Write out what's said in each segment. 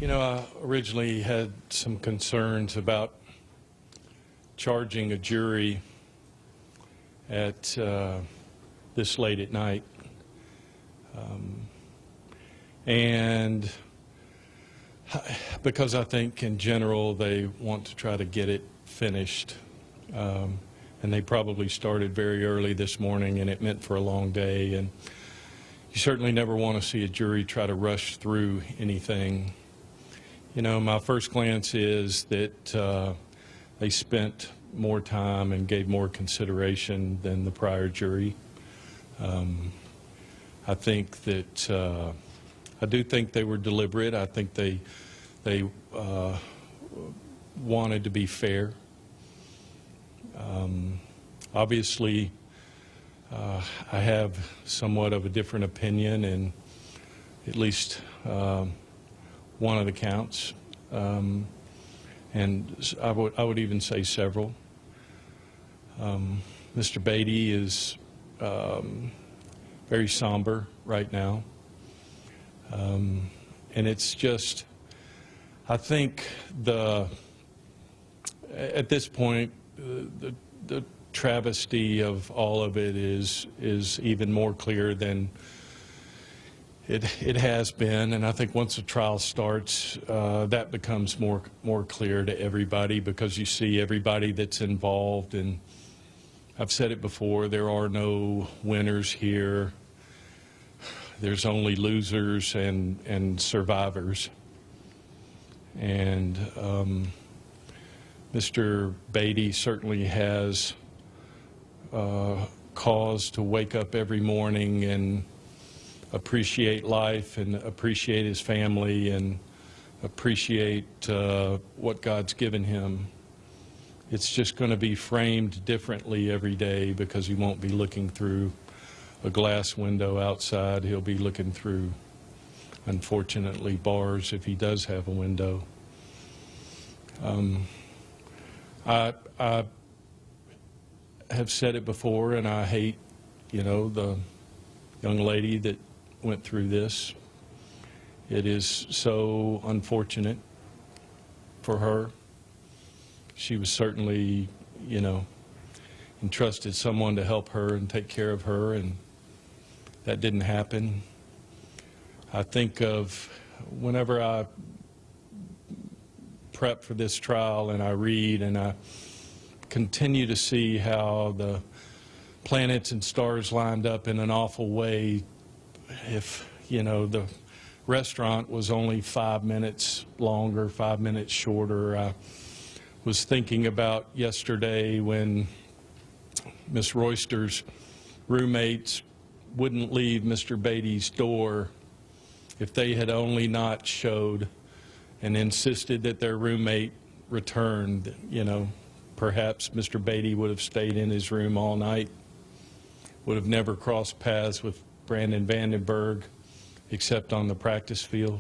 You know, I originally had some concerns about charging a jury at this late at night. And because I think in general they want to try to get it finished. And they probably started very early this morning, and it meant for a long day. And you certainly never want to see a jury try to rush through anything. You know, my first glance is that they spent more time and gave more consideration than the prior jury. I think that I do think they were deliberate. I think they wanted to be fair. Obviously, I have somewhat of a different opinion in at least one of the counts, and I would even say several. Mr. Batey is very somber right now, and it's just, I think at this point the travesty of all of it is even more clear than it has been, and I think once the trial starts, that becomes more clear to everybody, because you see everybody that's involved. And I've said it before, there are no winners here. There's only losers and survivors. And Mr. Batey certainly has cause to wake up every morning and appreciate life and appreciate his family and appreciate what God's given him. It's just going to be framed differently every day, because he won't be looking through a glass window outside. He'll be looking through, unfortunately, bars if he does have a window. I have said it before, and I hate, you know, the young lady that went through this. It is so unfortunate for her. She was certainly, you know, entrusted someone to help her and take care of her, and that didn't happen. I think of whenever I prep for this trial and I read and I continue to see how the planets and stars lined up in an awful way. If, you know, the restaurant was only 5 minutes longer, 5 minutes shorter. I was thinking about yesterday when Miss Royster's roommates wouldn't leave Mr. Batey's door. If they had only not showed and insisted that their roommate returned, you know, perhaps Mr. Batey would have stayed in his room all night, would have never crossed paths with Brandon Vanderbilt except on the practice field.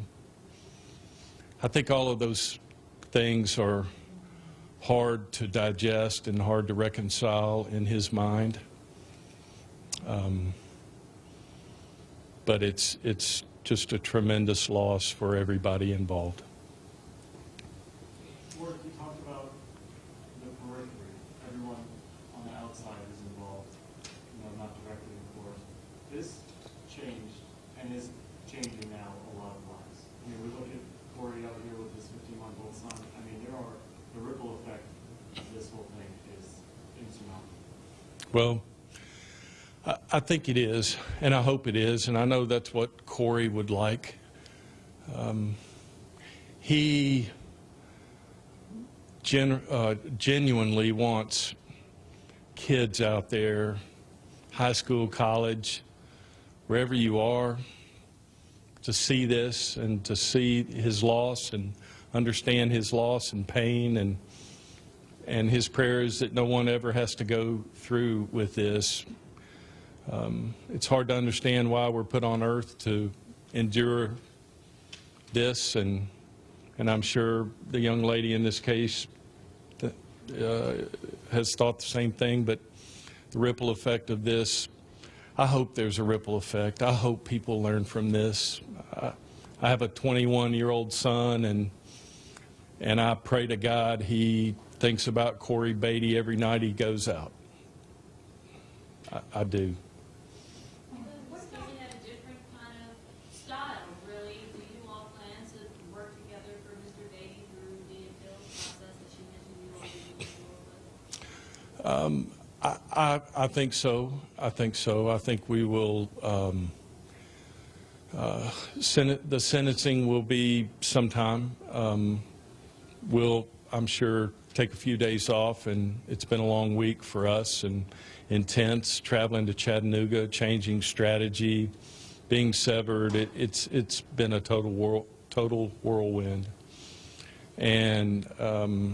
I think all of those things are hard to digest and hard to reconcile in his mind. But it's just a tremendous loss for everybody involved. Worrick, you talked about the periphery. Everyone on the outside is involved, you know, not directly in court. This changed and is changing now a lot of lives. I mean, we look at Cory out here with his 15-month-old son. I mean, the ripple effect of this whole thing is insurmountable. Well, I think it is, and I hope it is, and I know that's what Cory would like. He genuinely wants kids out there, high school, college, wherever you are, to see this and to see his loss and understand his loss and pain, and his prayer is that no one ever has to go through with this. It's hard to understand why we're put on earth to endure this, and I'm sure the young lady in this case has thought the same thing, but the ripple effect of this, I hope there's a ripple effect. I hope people learn from this. I have a 21-year-old son, and I pray to God he thinks about Cory Batey every night he goes out. I do. What about you have a different kind of style, really? Do you all plan to work together for Mr. Batey through the appeals process that you mentioned you all do before? I think so. I think so. I think we will, the sentencing will be sometime. We'll, I'm sure, take a few days off, and it's been a long week for us, and intense, traveling to Chattanooga, changing strategy, being severed. It's been a total whirlwind. And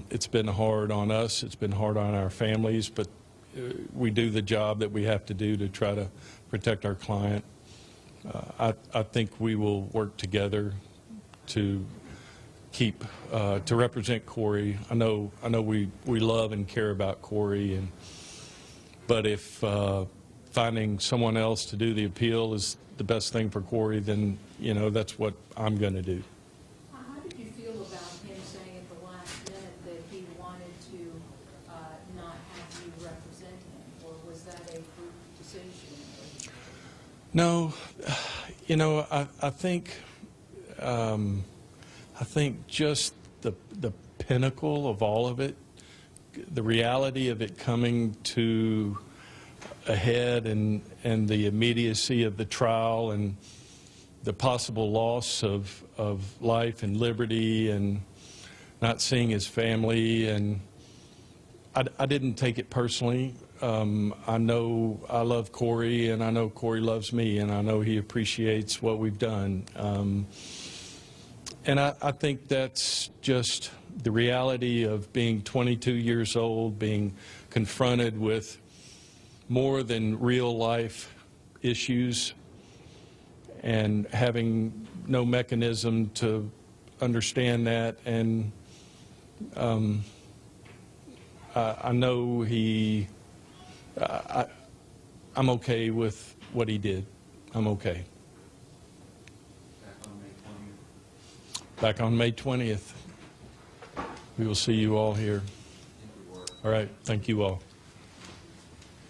it's been hard on us, it's been hard on our families, but we do the job that we have to do to try to protect our client. I think we will work together to keep, to represent Cory. I know we love and care about Cory, but if finding someone else to do the appeal is the best thing for Cory, then, you know, that's what I'm going to do. How did you feel about him saying at the last minute that he wanted to not have you represent him, or was that a group decision? No, you know, I think just the pinnacle of all of it, the reality of it coming to a head, and the immediacy of the trial, and the possible loss of life and liberty, and not seeing his family, and I didn't take it personally. I know I love Cory, and I know Cory loves me, and I know he appreciates what we've done. And I think that's just the reality of being 22 years old, being confronted with more than real life issues, and having no mechanism to understand that. And I know I'm okay with what he did. I'm okay. Back on May 20th. We will see you all here. All right. Thank you all.